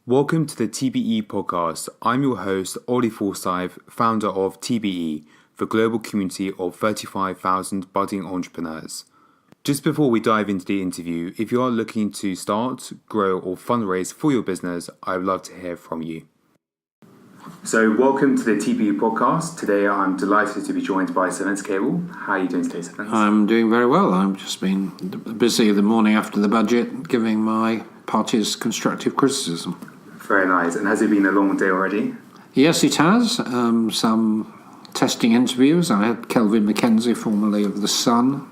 Welcome to the TBE podcast. I'm your host, Ollie Forsyth, founder of TBE, the global community of 35,000 budding entrepreneurs. Just before we dive into the interview, if you are looking to start, grow, or fundraise for your business, I would love to hear from you. So, welcome to the TBE podcast. Today, I'm delighted to be joined by Sir Vincent Cable. How are you doing today, Sir Vincent? I'm doing very well. I've just been busy the morning after the budget, giving my party's constructive criticism. Very nice. And has it been a long day already? Yes, it has. Some testing interviews. I had Kelvin McKenzie, formerly of The Sun,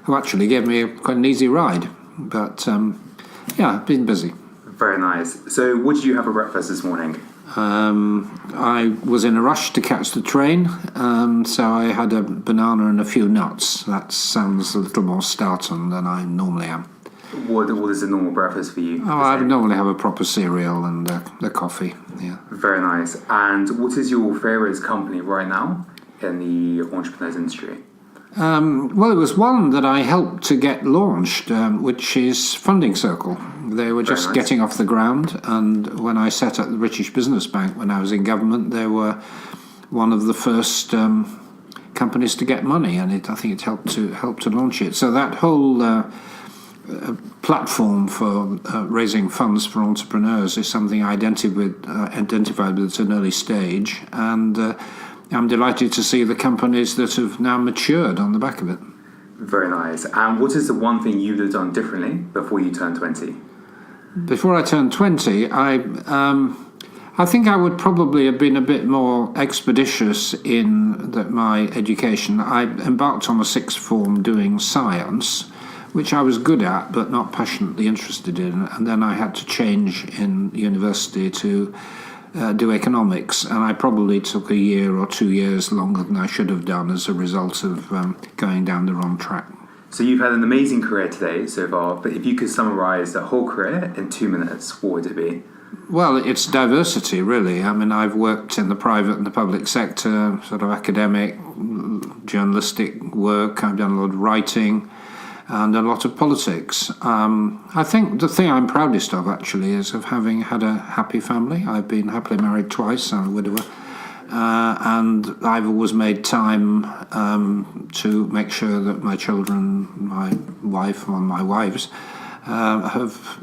who actually gave me quite an easy ride. But, I've been busy. Very nice. So what did you have for breakfast this morning? I was in a rush to catch the train, so I had a banana and a few nuts. That sounds a little more Spartan than I normally am. What is a normal breakfast for you? I normally have a proper cereal and a coffee, yeah. Very nice. And what is your favourite company right now in the entrepreneurs industry? Well, it was one that I helped to get launched, which is Funding Circle. They were just getting off the ground, and when I set up the British Business Bank when I was in government, they were one of the first companies to get money, and I think it helped to launch it. So that whole platform for raising funds for entrepreneurs is something I identified with at an early stage, and I'm delighted to see the companies that have now matured on the back of it. Very nice. And what is the one thing you would have done differently before you turned 20? Before I turned 20, I think I would probably have been a bit more expeditious in my education. I embarked on a sixth form doing science, which I was good at but not passionately interested in, and then I had to change in university to do economics, and I probably took a year or 2 years longer than I should have done as a result of going down the wrong track. So you've had an amazing career today so far, but if you could summarise the whole career in 2 minutes, what would it be? Well, it's diversity, really. I mean, I've worked in the private and the public sector, sort of academic, journalistic work. I've done a lot of writing and a lot of politics. I think the thing I'm proudest of, actually, is of having had a happy family. I've been happily married twice, I'm a widower, and I've always made time to make sure that my children, my wife, and my wives have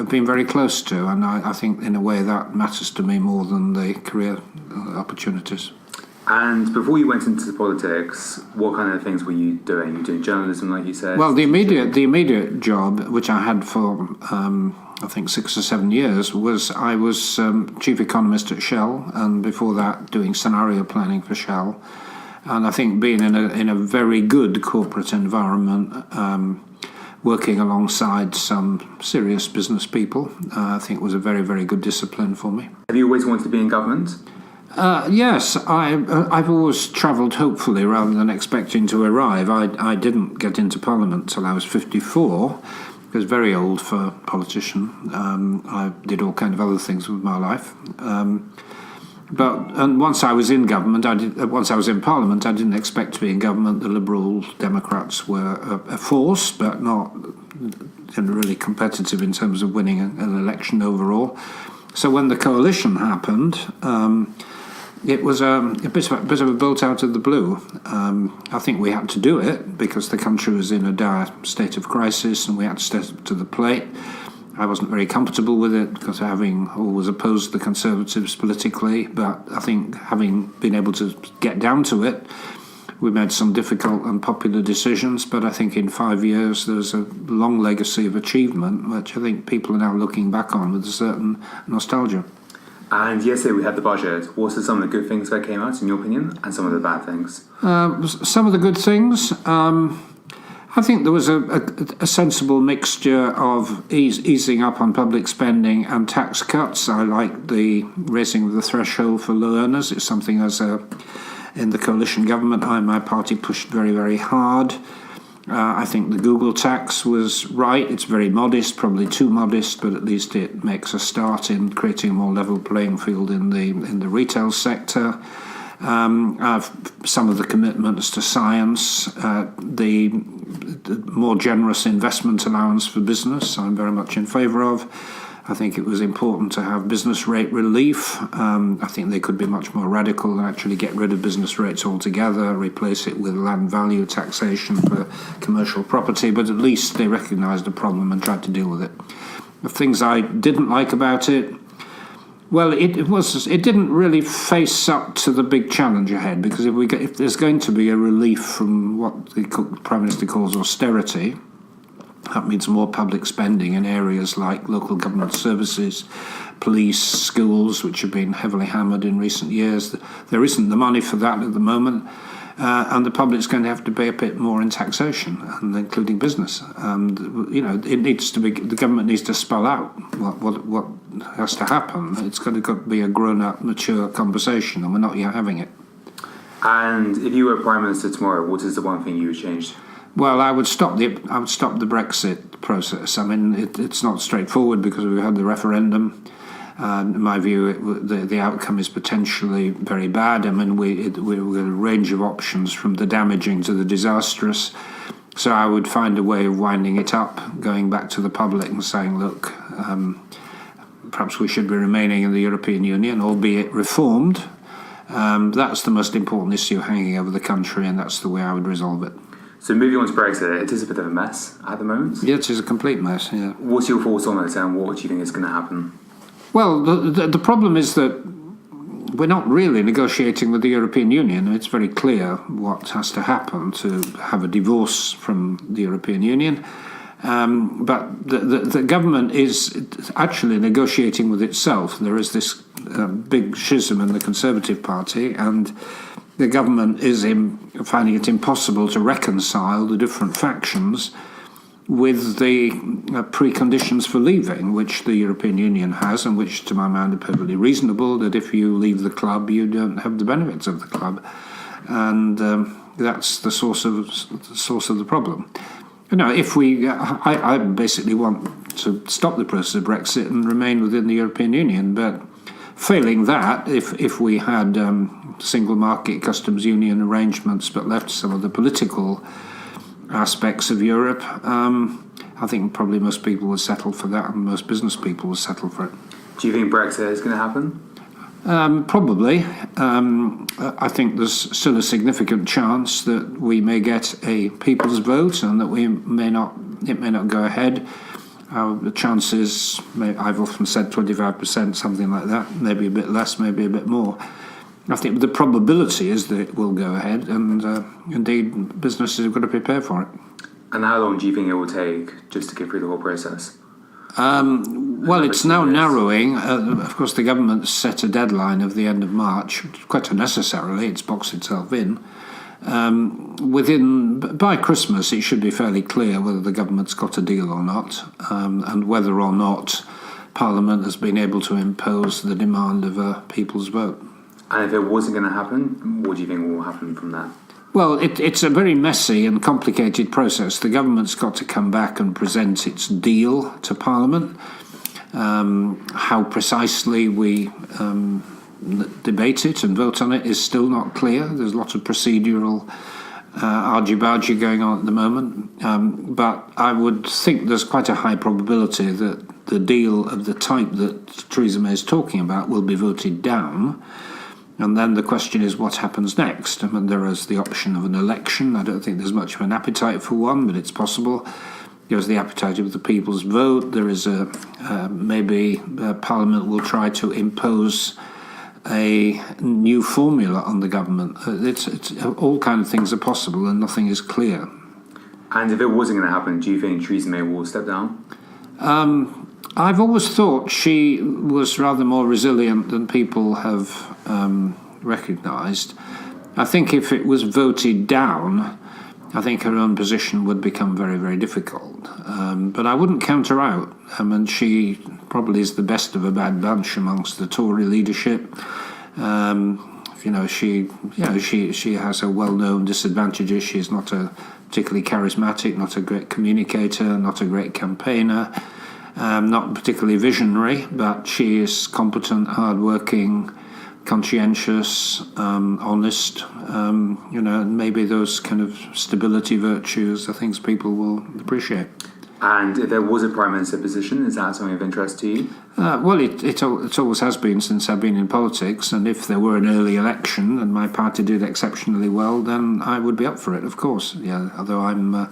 been very close to, and I think in a way that matters to me more than the career opportunities. And before you went into politics, what kind of things were you doing? You were doing journalism, like you said? Well, the immediate job, which I had for I think 6 or 7 years, was I was chief economist at Shell, and before that doing scenario planning for Shell. And I think being in a very good corporate environment, working alongside some serious business people, I think was a very, very good discipline for me. Have you always wanted to be in government? Yes, I've always travelled hopefully rather than expecting to arrive. I didn't get into Parliament till I was 54. I was very old for a politician. I did all kind of other things with my life. But once I was in government, once I was in Parliament, I didn't expect to be in government. The Liberal Democrats were a force, but not really competitive in terms of winning an election overall. So when the coalition happened, it was a bit of a bolt out of the blue. I think we had to do it because the country was in a dire state of crisis, and we had to step up to the plate. I wasn't very comfortable with it because having always opposed the Conservatives politically, but I think having been able to get down to it, we made some difficult and unpopular decisions, but I think in 5 years there's a long legacy of achievement, which I think people are now looking back on with a certain nostalgia. And yesterday we had the budget. What are some of the good things that came out, in your opinion, and some of the bad things? Some of the good things, I think there was a sensible mixture of easing up on public spending and tax cuts. I like the raising of the threshold for low earners. It's something in the coalition government, my party pushed very, very hard. I think the Google tax was right. It's very modest, probably too modest, but at least it makes a start in creating a more level playing field in the retail sector. Some of the commitments to science, the more generous investment allowance for business, I'm very much in favour of. I think it was important to have business rate relief. I think they could be much more radical and actually get rid of business rates altogether, replace it with land value taxation for commercial property, but at least they recognised the problem and tried to deal with it. The things I didn't like about it, well, it didn't really face up to the big challenge ahead, because if there's going to be a relief from what the Prime Minister calls austerity, that means more public spending in areas like local government services, police, schools, which have been heavily hammered in recent years. There isn't the money for that at the moment, and the public's going to have to pay a bit more in taxation, and including business. And it needs to be, the government needs to spell out what has to happen. It's going to be a grown-up, mature conversation, and we're not yet having it. And if you were Prime Minister tomorrow, what is the one thing you would change? Well, I would stop the Brexit process. I mean, it's not straightforward because we've had the referendum. In my view, the outcome is potentially very bad. I mean, we've got a range of options from the damaging to the disastrous. So I would find a way of winding it up, going back to the public and saying, look, perhaps we should be remaining in the European Union, albeit reformed. That's the most important issue hanging over the country, and that's the way I would resolve it. So moving on to Brexit, it is a bit of a mess at the moment. Yeah, it is a complete mess, yeah. What's your thoughts on it, and what do you think is going to happen? Well, the problem is that we're not really negotiating with the European Union. It's very clear what has to happen to have a divorce from the European Union. But the government is actually negotiating with itself. There is this big schism in the Conservative Party, and the government is finding it impossible to reconcile the different factions with the preconditions for leaving, which the European Union has, and which, to my mind, are perfectly reasonable, that if you leave the club, you don't have the benefits of the club. And that's the source of the problem. I basically want to stop the process of Brexit and remain within the European Union, but failing that, if we had single market customs union arrangements but left some of the political aspects of Europe, I think probably most people would settle for that, and most business people would settle for it. Do you think Brexit is going to happen? Probably. I think there's still a significant chance that we may get a people's vote and that it may not go ahead. The chances, I've often said 25%, something like that, maybe a bit less, maybe a bit more. I think the probability is that it will go ahead, and indeed businesses have got to prepare for it. And how long do you think it will take just to get through the whole process? Well, it's now narrowing. Of course, the government set a deadline of the end of March, quite unnecessarily. It's boxed itself in. By Christmas, it should be fairly clear whether the government's got a deal or not, and whether or not Parliament has been able to impose the demand of a people's vote. And if it wasn't going to happen, what do you think will happen from that? Well, it's a very messy and complicated process. The government's got to come back and present its deal to Parliament. How precisely we debate it and vote on it is still not clear. There's lots of procedural argy-bargy going on at the moment. But I would think there's quite a high probability that the deal of the type that Theresa May is talking about will be voted down. And then the question is what happens next. I mean, there is the option of an election. I don't think there's much of an appetite for one, but it's possible. There's the appetite of the people's vote. There is maybe Parliament will try to impose a new formula on the government. It's all kind of things are possible, and nothing is clear. And if it wasn't going to happen, do you think Theresa May will step down? I've always thought she was rather more resilient than people have recognised. I think if it was voted down, I think her own position would become very, very difficult. But I wouldn't count her out. I mean, she probably is the best of a bad bunch amongst the Tory leadership. She has her well-known disadvantages. She's not a particularly charismatic, not a great communicator, not a great campaigner. Not particularly visionary, but she is competent, hard-working, conscientious, honest. Maybe those kind of stability virtues are things people will appreciate. And if there was a Prime Minister position, is that something of interest to you? Well, it always has been since I've been in politics, and if there were an early election and my party did exceptionally well, then I would be up for it, of course. Yeah, although I'm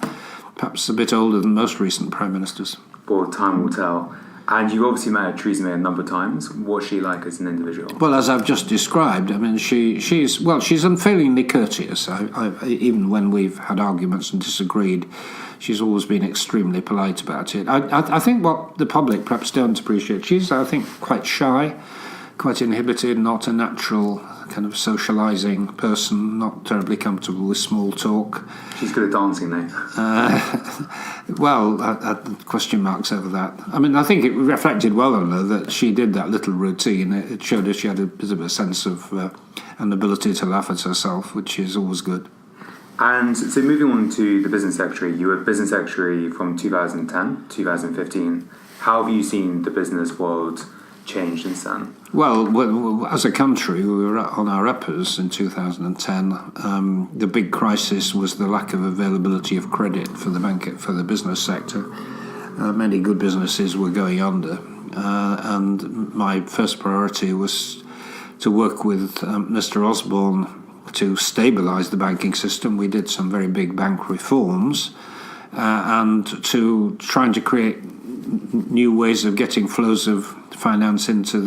perhaps a bit older than most recent Prime Ministers. Well, time will tell. And you've obviously met Theresa May a number of times. What's she like as an individual? Well, as I've just described, I mean, she's unfailingly courteous. Even when we've had arguments and disagreed, she's always been extremely polite about it. I think what the public perhaps don't appreciate, she's, I think, quite shy, quite inhibited, not a natural kind of socialising person, not terribly comfortable with small talk. She's good at dancing, though. Question marks over that. I mean, I think it reflected well on her that she did that little routine. It showed her she had a bit of a sense of an ability to laugh at herself, which is always good. And so moving on to the business secretary, you were business secretary from 2010 to 2015. How have you seen the business world change since then? Well, as a country, we were on our uppers in 2010. The big crisis was the lack of availability of credit for the business sector. Many good businesses were going under, and my first priority was to work with Mr. Osborne to stabilise the banking system. We did some very big bank reforms, and to trying to create new ways of getting flows of finance into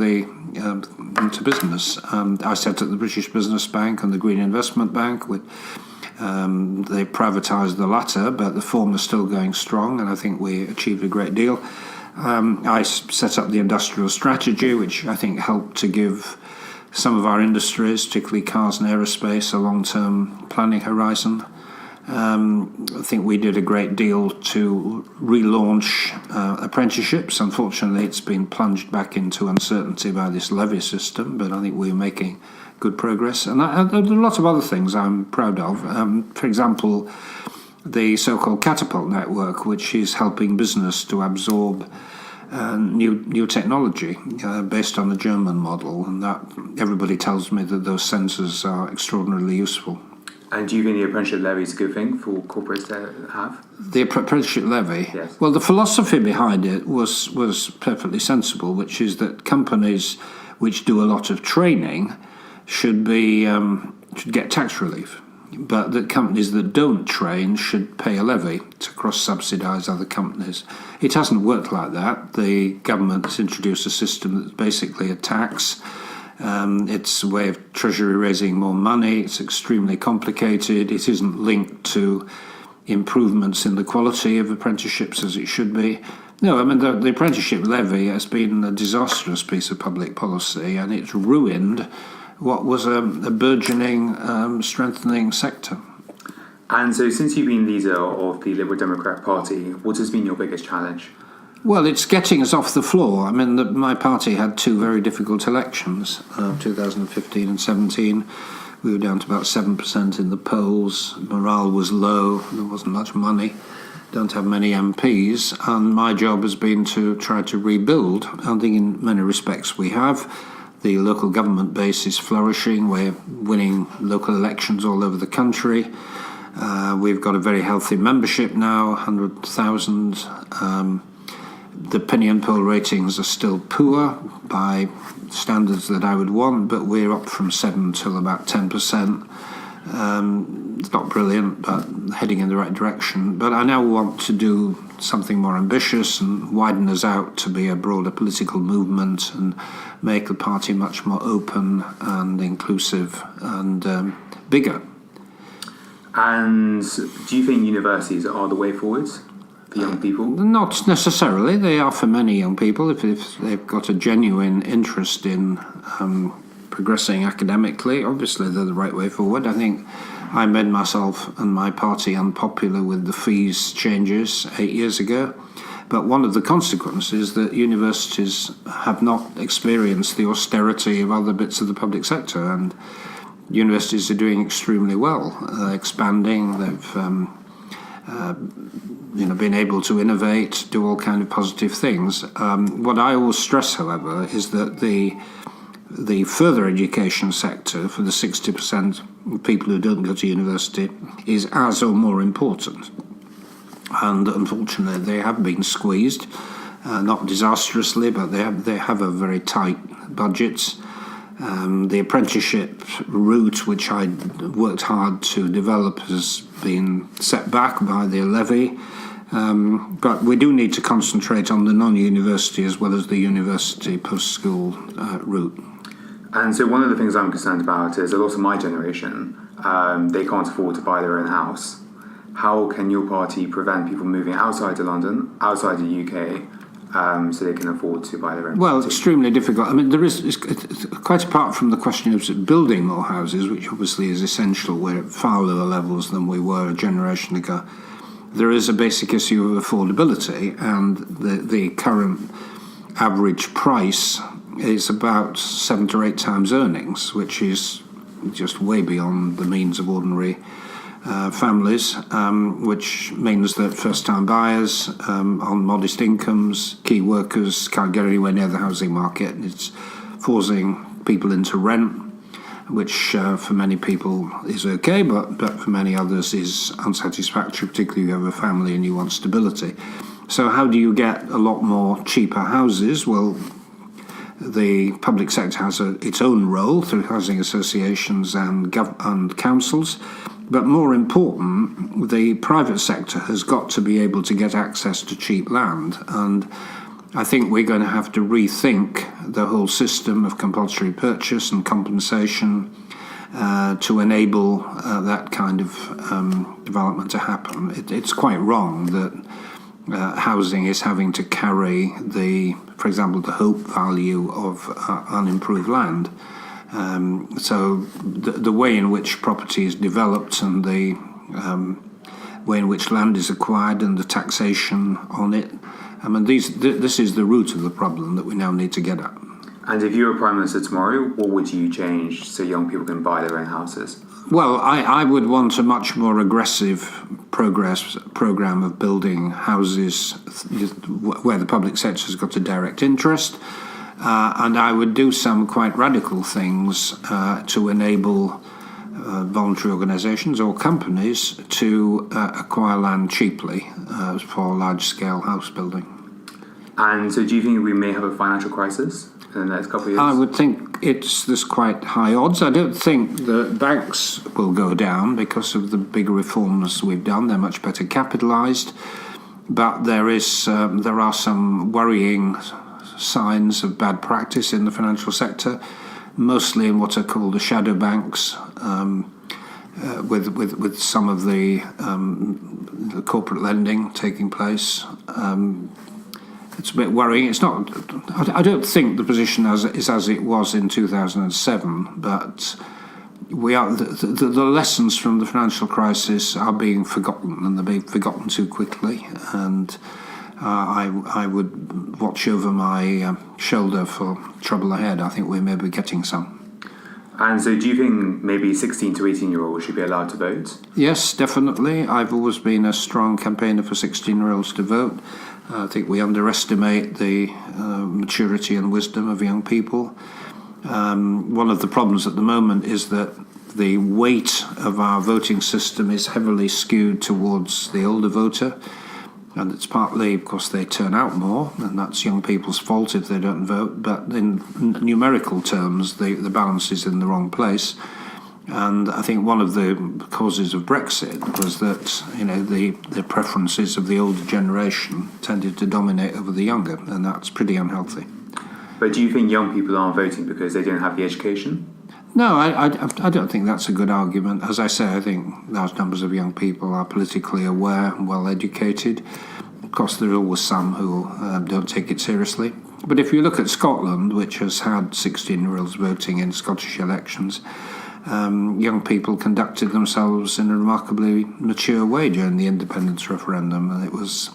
business. I set up the British Business Bank and the Green Investment Bank. They privatised the latter, but the former is still going strong, and I think we achieved a great deal. I set up the industrial strategy, which I think helped to give some of our industries, particularly cars and aerospace, a long-term planning horizon. I think we did a great deal to relaunch apprenticeships. Unfortunately, it's been plunged back into uncertainty by this levy system, but I think we're making good progress. And there are a lot of other things I'm proud of. For example, the so-called Catapult Network, which is helping business to absorb new technology based on the German model, and that everybody tells me that those sensors are extraordinarily useful. And do you think the apprenticeship levy is a good thing for corporates to have? The apprenticeship levy? Yes. Well, the philosophy behind it was perfectly sensible, which is that companies which do a lot of training should get tax relief, but that companies that don't train should pay a levy to cross-subsidise other companies. It hasn't worked like that. The government has introduced a system that's basically a tax. It's a way of Treasury raising more money. It's extremely complicated. It isn't linked to improvements in the quality of apprenticeships as it should be. No, I mean, the apprenticeship levy has been a disastrous piece of public policy, and it's ruined what was a burgeoning, strengthening sector. And so since you've been leader of the Liberal Democrat Party, what has been your biggest challenge? Well, it's getting us off the floor. I mean, my party had two very difficult elections, 2015 and 17. We were down to about 7% in the polls. Morale was low. There wasn't much money. Don't have many MPs. And my job has been to try to rebuild. I think in many respects we have. The local government base is flourishing. We're winning local elections all over the country. We've got a very healthy membership now, 100,000. The opinion poll ratings are still poor by standards that I would want, but we're up from 7 till about 10%. It's not brilliant, but heading in the right direction. But I now want to do something more ambitious and widen us out to be a broader political movement and make the party much more open and inclusive and bigger. And do you think universities are the way forward for young people? Not necessarily. They are for many young people if they've got a genuine interest in progressing academically. Obviously, they're the right way forward. I think I made myself and my party unpopular with the fees changes 8 years ago. But one of the consequences is that universities have not experienced the austerity of other bits of the public sector, and universities are doing extremely well, expanding. They've been able to innovate, do all kind of positive things. What I always stress, however, is that the further education sector, for the 60% of people who don't go to university, is as or more important. and unfortunately they have been squeezed, not disastrously, but they have a very tight budget. The apprenticeship route, which I worked hard to develop, has been set back by the levy. But we do need to concentrate on the non-university as well as the university post-school route. And so one of the things I'm concerned about is a lot of my generation, they can't afford to buy their own house. How can your party prevent people moving outside of London, outside the UK, so they can afford to buy their own Well, property? extremely difficult. I mean, there is, quite apart from the question of building more houses, which obviously is essential, we're at far lower levels than we were a generation ago. There is a basic issue of affordability, and the current average price is about 7 to 8 times earnings, which is just way beyond the means of ordinary families, which means that first-time buyers on modest incomes, key workers can't get anywhere near the housing market. It's forcing people into rent, which for many people is okay, but for many others is unsatisfactory, particularly if you have a family and you want stability. So how do you get a lot more cheaper houses? Well, the public sector has its own role through housing associations and councils, but more important, the private sector has got to be able to get access to cheap land, and I think we're going to have to rethink the whole system of compulsory purchase and compensation to enable that kind of development to happen. It's quite wrong that housing is having to carry for example, the hope value of unimproved land. So the way in which property is developed and the way in which land is acquired and the taxation on it, I mean, this is the root of the problem that we now need to get at. And if you were Prime Minister tomorrow, what would you change so young people can buy their own houses? Well, I would want a much more aggressive program of building houses where the public sector has got a direct interest, and I would do some quite radical things to enable voluntary organisations or companies to acquire land cheaply for large-scale house building. And so do you think we may have a financial crisis in the next couple of years? I would think there's quite high odds. I don't think the banks will go down because of the big reforms we've done. They're much better capitalised. But there are some worrying signs of bad practice in the financial sector, mostly in what are called the shadow banks, with some of the corporate lending taking place. It's a bit worrying. It's not. I don't think the position is as it was in 2007, but the lessons from the financial crisis are being forgotten, and they're being forgotten too quickly. And I would watch over my shoulder for trouble ahead. I think we may be getting some. And so do you think maybe 16 to 18-year-olds should be allowed to vote? Yes, definitely. I've always been a strong campaigner for 16-year-olds to vote. I think we underestimate the maturity and wisdom of young people. One of the problems at the moment is that the weight of our voting system is heavily skewed towards the older voter. And it's partly because they turn out more, and that's young people's fault if they don't vote. But in numerical terms, the balance is in the wrong place. And I think one of the causes of Brexit was that the preferences of the older generation tended to dominate over the younger, and that's pretty unhealthy. But do you think young people aren't voting because they don't have the education? No, I don't think that's a good argument. As I say, I think large numbers of young people are politically aware and well educated. Of course, there are always some who don't take it seriously. But if you look at Scotland, which has had 16-year-olds voting in Scottish elections, young people conducted themselves in a remarkably mature way during the independence referendum, and it was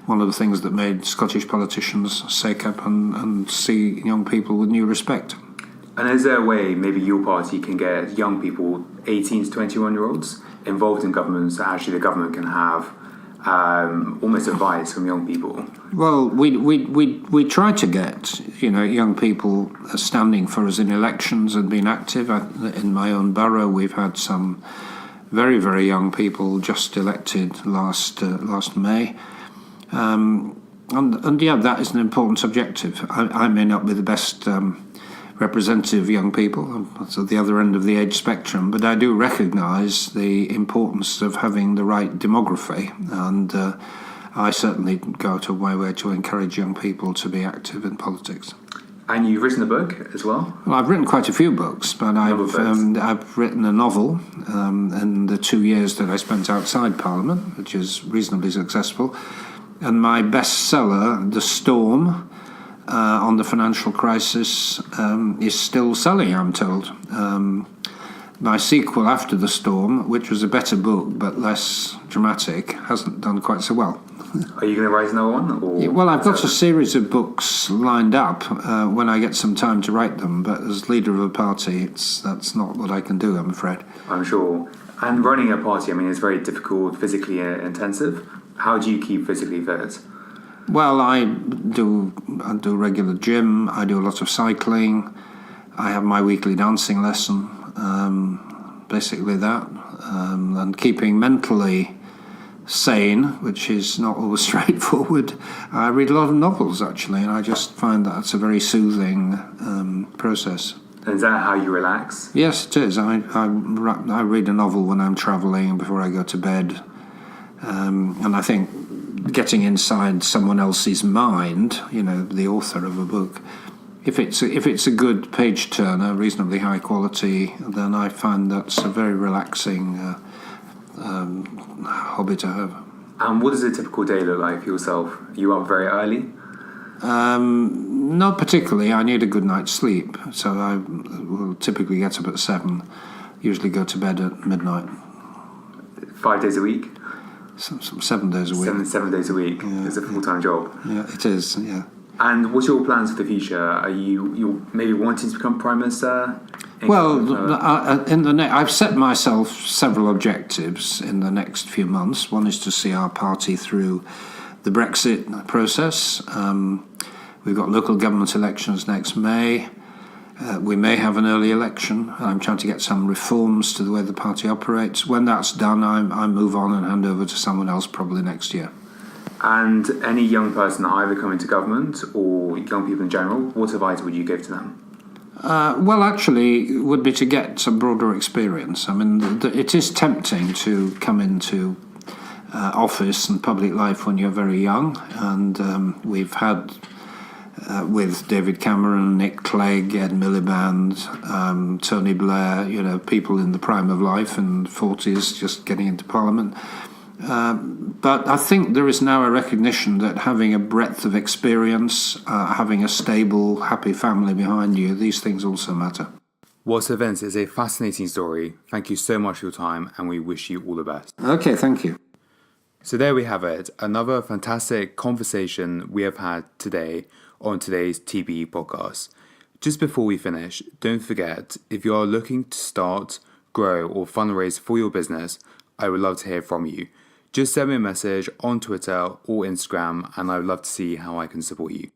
one of the things that made Scottish politicians shake up and see young people with new respect. And is there a way maybe your party can get young people, 18 to 21-year-olds, involved in government so actually the government can have almost advice from young people? Well, we try to get young people standing for us in elections and being active. In my own borough, we've had some very, very young people just elected last May. And yeah, that is an important objective. I may not be the best representative of young people, that's at the other end of the age spectrum, but I do recognise the importance of having the right demography, and I certainly go out of my way to encourage young people to be active in politics. And you've written a book as well? Well, I've written quite a few books, but I've written a novel in the 2 years that I spent outside Parliament, which is reasonably successful. And my bestseller, The Storm, on the financial crisis, is still selling, I'm told. My sequel, After the Storm, which was a better book but less dramatic, hasn't done quite so well. Are you going to write another one? Or well, I've got a series of books lined up when I get some time to write them, but as leader of a party, that's not what I can do, I'm afraid. I'm sure. And running a party, I mean, it's very difficult, physically intensive. How do you keep physically fit? Well, I do regular gym, I do a lot of cycling, I have my weekly dancing lesson, basically that, and keeping mentally sane, which is not always straightforward. I read a lot of novels, actually, and I just find that it's a very soothing process. And is that how you relax? Yes, it is. I read a novel when I'm travelling before I go to bed, and I think getting inside someone else's mind, the author of a book, if it's a good page turner, reasonably high quality, then I find that's a very relaxing hobby to have. And what does a typical day look like for yourself? Are you up very early? Not particularly. I need a good night's sleep, so I will typically get up at 7, usually go to bed at midnight. 5 days a week? 7 days a week. 7 days a week. Yeah, it's a full-time job. Yeah, it is, yeah. And what's your plans for the future? Are you maybe wanting to become Prime Minister? Well, I've set myself several objectives in the next few months. One is to see our party through the Brexit process. We've got local government elections next May. We may have an early election. I'm trying to get some reforms to the way the party operates. When that's done, I move on and hand over to someone else probably next year. And any young person either coming to government or young people in general, what advice would you give to them? Well, actually, it would be to get some broader experience. I mean, it is tempting to come into office and public life when you're very young, and we've had with David Cameron, Nick Clegg, Ed Miliband, Tony Blair, people in the prime of life and 40s just getting into Parliament. But I think there is now a recognition that having a breadth of experience, having a stable, happy family behind you, these things also matter. What Events is a fascinating story. Thank you so much for your time, and we wish you all the best. Okay, thank you. So there we have it, another fantastic conversation we have had today on today's TBE podcast. Just before we finish, don't forget, if you are looking to start, grow, or fundraise for your business, I would love to hear from you. Just send me a message on Twitter or Instagram, and I would love to see how I can support you.